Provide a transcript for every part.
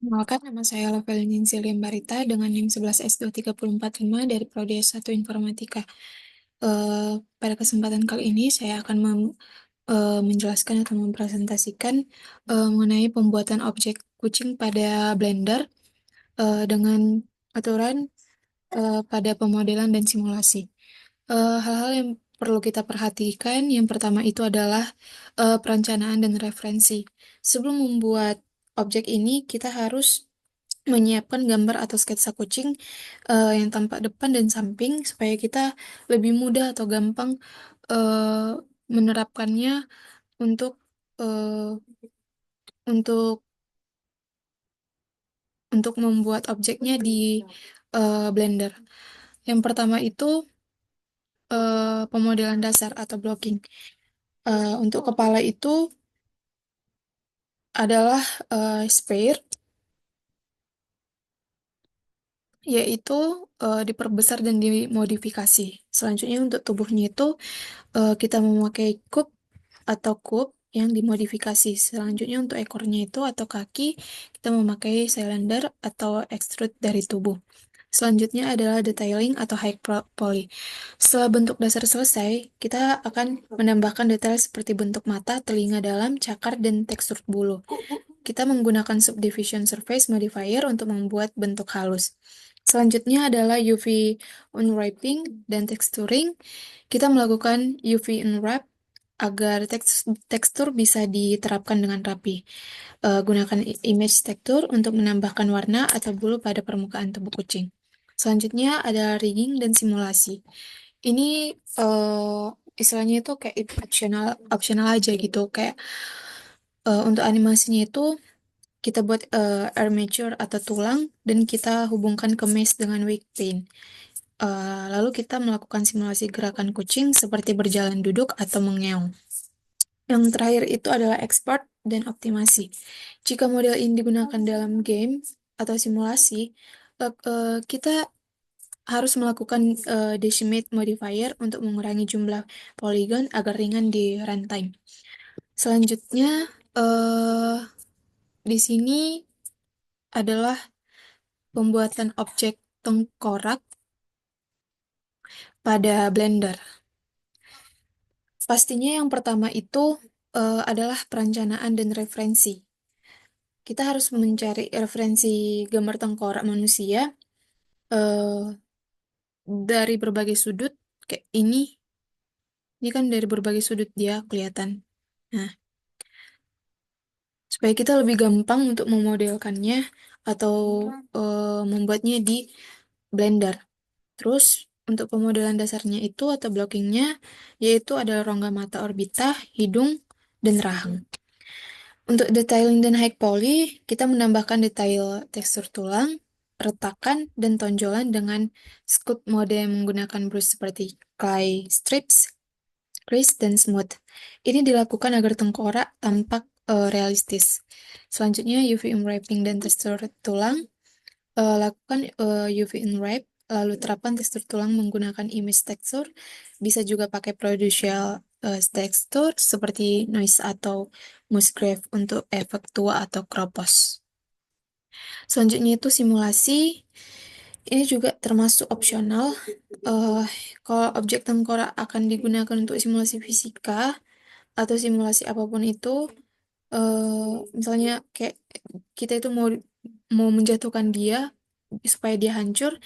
Kenalkan, nama saya Lovelin Zilian Barita dengan NIM 11S23045 dari Prodi S1 Informatika. Pada kesempatan kali ini saya akan menjelaskan atau mempresentasikan mengenai pembuatan objek kucing pada Blender dengan aturan pada pemodelan dan simulasi. Hal-hal yang perlu kita perhatikan, yang pertama itu adalah perencanaan dan referensi. Sebelum membuat objek ini, kita harus menyiapkan gambar atau sketsa kucing yang tampak depan dan samping supaya kita lebih mudah atau gampang eh, menerapkannya untuk eh, untuk untuk membuat objeknya di Blender. Yang pertama itu pemodelan dasar atau blocking. Untuk kepala itu adalah sphere, yaitu diperbesar dan dimodifikasi. Selanjutnya untuk tubuhnya itu kita memakai kub yang dimodifikasi. Selanjutnya untuk ekornya itu atau kaki, kita memakai cylinder atau extrude dari tubuh. Selanjutnya adalah detailing atau high poly. Setelah bentuk dasar selesai, kita akan menambahkan detail seperti bentuk mata, telinga dalam, cakar, dan tekstur bulu. Kita menggunakan subdivision surface modifier untuk membuat bentuk halus. Selanjutnya adalah UV unwrapping dan texturing. Kita melakukan UV unwrap agar tekstur bisa diterapkan dengan rapi. Gunakan image texture untuk menambahkan warna atau bulu pada permukaan tubuh kucing. Selanjutnya ada rigging dan simulasi. Ini istilahnya itu kayak optional optional aja gitu. Kayak untuk animasinya itu kita buat armature atau tulang dan kita hubungkan ke mesh dengan wake paint. Lalu kita melakukan simulasi gerakan kucing seperti berjalan duduk atau mengeong. Yang terakhir itu adalah export dan optimasi. Jika model ini digunakan dalam game atau simulasi, kita harus melakukan decimate modifier untuk mengurangi jumlah polygon agar ringan di runtime. Selanjutnya, di sini adalah pembuatan objek tengkorak pada Blender. Pastinya yang pertama itu adalah perencanaan dan referensi. Kita harus mencari referensi gambar tengkorak manusia eh, dari berbagai sudut. Kayak ini kan dari berbagai sudut dia kelihatan. Nah, supaya kita lebih gampang untuk memodelkannya atau membuatnya di Blender. Terus untuk pemodelan dasarnya itu atau blockingnya yaitu ada rongga mata orbita, hidung, dan rahang. Untuk detailing dan high poly, kita menambahkan detail tekstur tulang, retakan, dan tonjolan dengan sculpt mode yang menggunakan brush seperti clay strips, crease, dan smooth. Ini dilakukan agar tengkorak tampak realistis. Selanjutnya UV unwrapping dan tekstur tulang. Lakukan UV unwrap, lalu terapkan tekstur tulang menggunakan image texture. Bisa juga pakai prejudicial texture seperti noise atau musgrave untuk efek tua atau kropos. Selanjutnya itu simulasi. Ini juga termasuk opsional. Eh, Kalau objek tengkorak akan digunakan untuk simulasi fisika atau simulasi apapun itu, misalnya kayak kita itu mau mau menjatuhkan dia supaya dia hancur,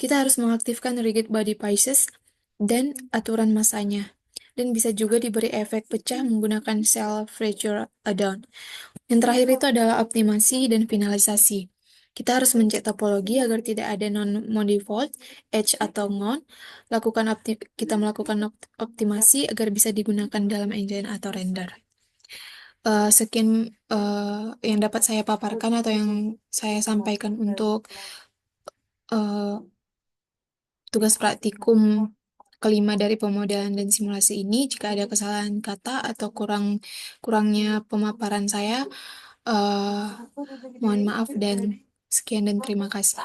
kita harus mengaktifkan rigid body pieces dan aturan masanya. Dan bisa juga diberi efek pecah menggunakan cell fracture add-on. Yang terakhir itu adalah optimasi dan finalisasi. Kita harus mencet topologi agar tidak ada non-manifold, edge atau ngon. Kita melakukan optimasi agar bisa digunakan dalam engine atau render. Sekian yang dapat saya paparkan atau yang saya sampaikan untuk eh, tugas praktikum kelima dari pemodelan dan simulasi ini. Jika ada kesalahan kata atau kurangnya pemaparan saya, mohon maaf dan sekian dan terima kasih.